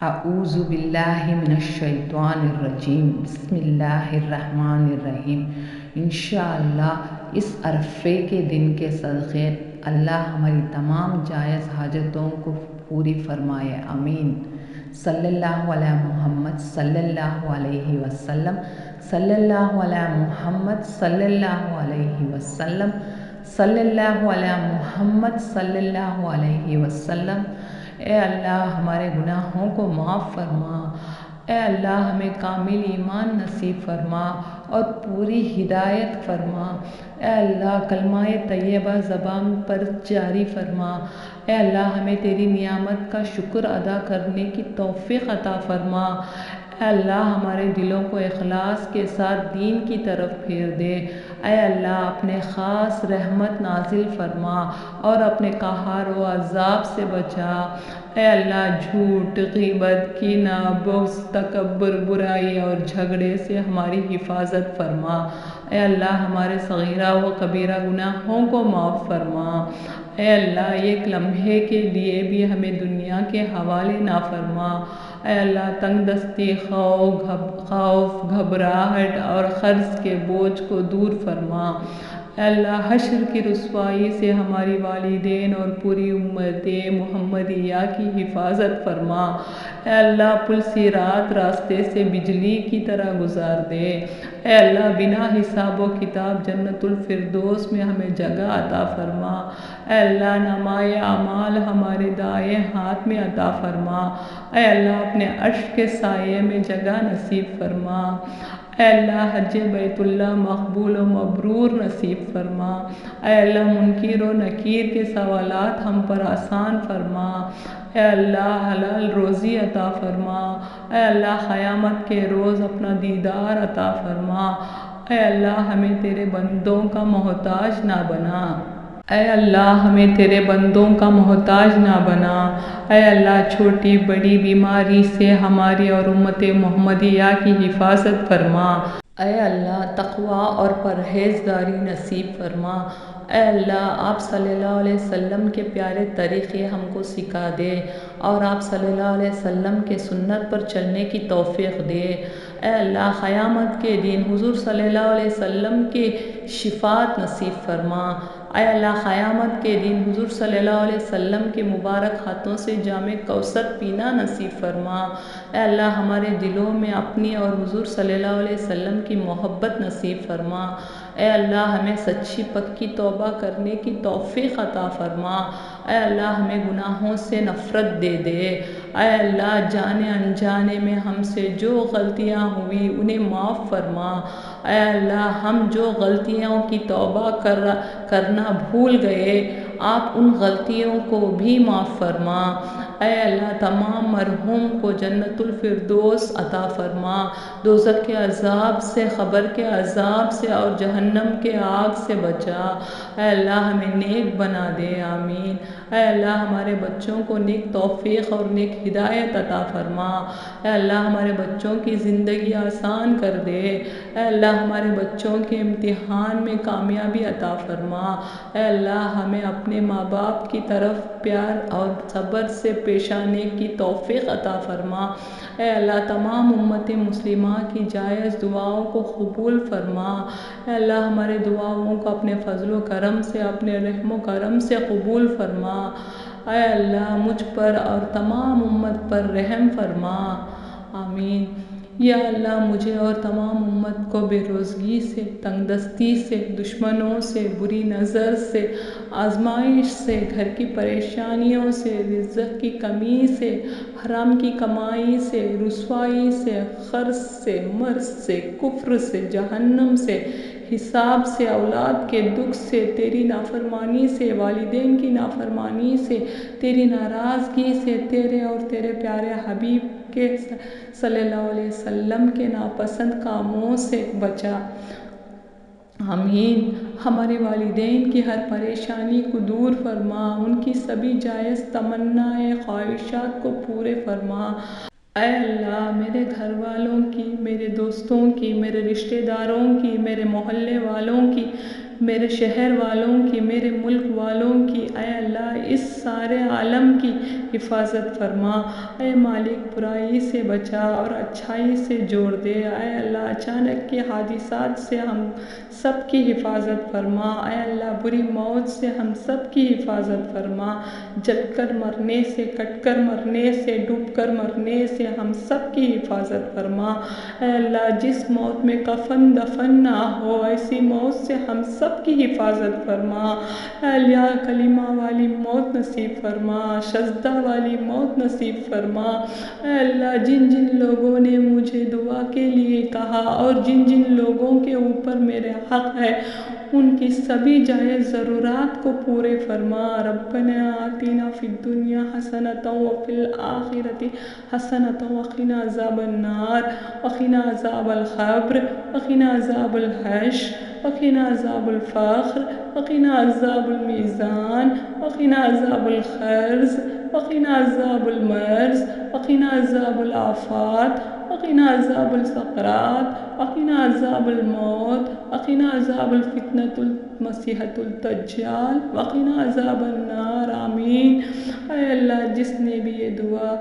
اعوذ باللہ من الشیطان الرجیم، بسم اللہ الرحمن الرحیم۔ انشاءاللہ اس عرفے کے دن کے صدقے اللہ ہماری تمام جائز حاجتوں کو پوری فرمائے، آمین۔ صلی اللہ علیہ محمد صلی اللہ علیہ وسلم، صلی اللہ علیہ محمد صلی اللہ علیہ وسلم، صلی اللہ علیہ محمد صلی اللہ علیہ وسلم۔ اے اللہ ہمارے گناہوں کو معاف فرما، اے اللہ ہمیں کامل ایمان نصیب فرما اور پوری ہدایت فرما، اے اللہ کلمہ طیبہ زبان پر جاری فرما، اے اللہ ہمیں تیری نعمت کا شکر ادا کرنے کی توفیق عطا فرما، اے اللہ ہمارے دلوں کو اخلاص کے ساتھ دین کی طرف پھیر دے، اے اللہ اپنے خاص رحمت نازل فرما اور اپنے قہر و عذاب سے بچا، اے اللہ جھوٹ، غیبت، کینہ، بغض، تکبر، برائی اور جھگڑے سے ہماری حفاظت فرما، اے اللہ ہمارے صغیرہ و کبیرہ گناہوں کو معاف فرما، اے اللہ ایک لمحے کے لیے بھی ہمیں دنیا کے حوالے نہ فرما، اے اللہ تنگ دستی، خوف، گھبراہٹ اور قرض کے بوجھ کو دور فرما، اے اللہ حشر کی رسوائی سے ہماری والدین اور پوری امت محمدیہ کی حفاظت فرما، اے اللہ پل صراط راستے سے بجلی کی طرح گزار دے، اے اللہ بنا حساب و کتاب جنت الفردوس میں ہمیں جگہ عطا فرما، اے اللہ نامۂ اعمال ہمارے دائیں ہاتھ میں عطا فرما، اے اللہ اپنے عرش کے سائے میں جگہ نصیب فرما، اے اللہ حج بیت اللہ مقبول و مبرور نصیب فرما، اے اللہ منکر و نکیر کے سوالات ہم پر آسان فرما، اے اللہ حلال روزی عطا فرما، اے اللہ قیامت کے روز اپنا دیدار عطا فرما، اے اللہ ہمیں تیرے بندوں کا محتاج نہ بنا، اے اللہ ہمیں تیرے بندوں کا محتاج نہ بنا، اے اللہ چھوٹی بڑی بیماری سے ہماری اور امت محمدیہ کی حفاظت فرما، اے اللہ تقوی اور پرہیزگاری نصیب فرما، اے اللہ آپ صلی اللہ علیہ وسلم کے پیارے طریقے ہم کو سکھا دے اور آپ صلی اللہ علیہ وسلم کے سنت پر چلنے کی توفیق دے، اے اللہ قیامت کے دن حضور صلی اللہ علیہ وسلم کے شفاعت نصیب فرما، اے اللہ قیامت کے دن حضور صلی اللہ علیہ وسلم کے مبارک ہاتھوں سے جام کوثر پینا نصیب فرما، اے اللہ ہمارے دلوں میں اپنی اور حضور صلی اللہ علیہ وسلم کی محبت نصیب فرما، اے اللہ ہمیں سچی پکی توبہ کرنے کی توفیق عطا فرما، اے اللہ ہمیں گناہوں سے نفرت دے دے، اے اللہ جانے انجانے میں ہم سے جو غلطیاں ہوئی انہیں معاف فرما، اے اللہ ہم جو غلطیوں کی توبہ کرنا بھول گئے آپ ان غلطیوں کو بھی معاف فرما، اے اللہ تمام مرحوم کو جنت الفردوس عطا فرما، دوزخ کے عذاب سے، قبر کے عذاب سے اور جہنم کے آگ سے بچا، اے اللہ ہمیں نیک بنا دے، آمین۔ اے اللہ ہمارے بچوں کو نیک توفیق اور نیک ہدایت عطا فرما، اے اللہ ہمارے بچوں کی زندگی آسان کر دے، اے اللہ ہمارے بچوں کے امتحان میں کامیابی عطا فرما، اے اللہ ہمیں اپنے ماں باپ کی طرف پیار اور صبر سے پیش آنے کی توفیق عطا فرما، اے اللہ تمام امت مسلمہ کی جائز دعاؤں کو قبول فرما، اے اللہ ہمارے دعاؤں کو اپنے فضل و کرم سے، اپنے رحم و کرم سے قبول فرما، اے اللہ مجھ پر اور تمام امت پر رحم فرما، آمین۔ یا اللہ مجھے اور تمام امت کو بے روزگی سے، تنگ دستی سے، دشمنوں سے، بری نظر سے، آزمائش سے، گھر کی پریشانیوں سے، رزق کی کمی سے، حرام کی کمائی سے، رسوائی سے، قرض سے، مرض سے، کفر سے، جہنم سے، حساب سے، اولاد کے دکھ سے، تیری نافرمانی سے، والدین کی نافرمانی سے، تیری ناراضگی سے، تیرے اور تیرے پیارے حبیب کے صلی اللہ علیہ وسلم کے ناپسند کاموں سے بچا، آمین۔ ہمارے والدین کی ہر پریشانی کو دور فرما، ان کی سبھی جائز تمنائیں خواہشات کو پورے فرما، اے اللہ میرے گھر والوں کی، میرے دوستوں کی، میرے رشتہ داروں کی، میرے محلے والوں کی، میرے شہر والوں کی، میرے ملک والوں کی، اے اللہ اس سارے عالم کی حفاظت فرما۔ اے مالک برائی سے بچا اور اچھائی سے جوڑ دے۔ اے اللہ اچانک کے حادثات سے ہم سب کی حفاظت فرما۔ اے اللہ بری موت سے ہم سب کی حفاظت فرما۔ جل کر مرنے سے، کٹ کر مرنے سے، ڈوب کر مرنے سے ہم سب کی حفاظت فرما۔ اے اللہ جس موت میں کفن دفن نہ ہو ایسی موت سے ہم سب کی حفاظت فرما۔ اے اللہ کلمہ والی موت نصیب فرما، سجدہ والی موت نصیب فرما۔ اے اللہ جن جن لوگوں نے مجھے دعا کے لیے کہا اور جن جن لوگوں کے اوپر میرے حق ہے ان کی سبھی جائز ضرورات کو پورے فرما۔ ربنا آتنا فی الدنیا حسنۃ وفی الآخرۃ حسنۃ وقنا عذاب النار وقنا عذاب القبر وقنا عذاب الحشر وقنا عذاب الفقر وقنا عذاب المیزان وقنا عذاب القرض وقنا عذاب المرض وقنا عذاب الآفات وقنا عذاب السقرات وقنا عذاب الموت وقنا عذاب الفتنة المسیح الدجال وقنا عذاب النار آمین۔ اے اللہ جس نے بھی یہ دعا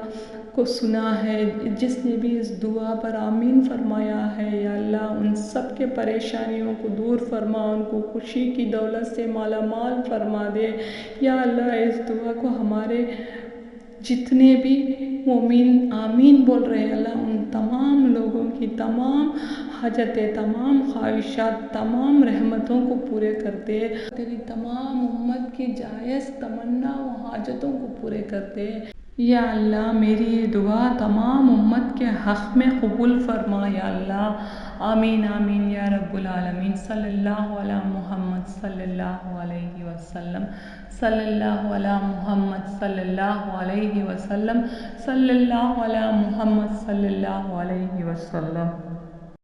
کو سنا ہے، جس نے بھی اس دعا پر آمین فرمایا ہے، یا اللہ ان سب کے پریشانیوں کو دور فرما، ان کو خوشی کی دولت سے مالا مال فرما دے۔ یا اللہ اس دعا کو ہمارے جتنے بھی مومن آمین بول رہے ہیں اللہ ان تمام لوگوں کی تمام حاجتیں، تمام خواہشات، تمام رحمتوں کو پورے کر دے۔ تیری تمام امت کی جائز تمنا و حاجتوں کو پورے کر دے۔ یا اللہ میری یہ دعا تمام امت کے حق میں قبول فرما یا اللہ۔ آمین آمین یا رب العالمین۔ صلی اللہ علی محمد صلی اللہ علیہ وسلم، صلی اللہ علی محمد صلی اللہ علیہ وسلم، صلی اللہ علی محمد صلی اللہ علیہ وسلم۔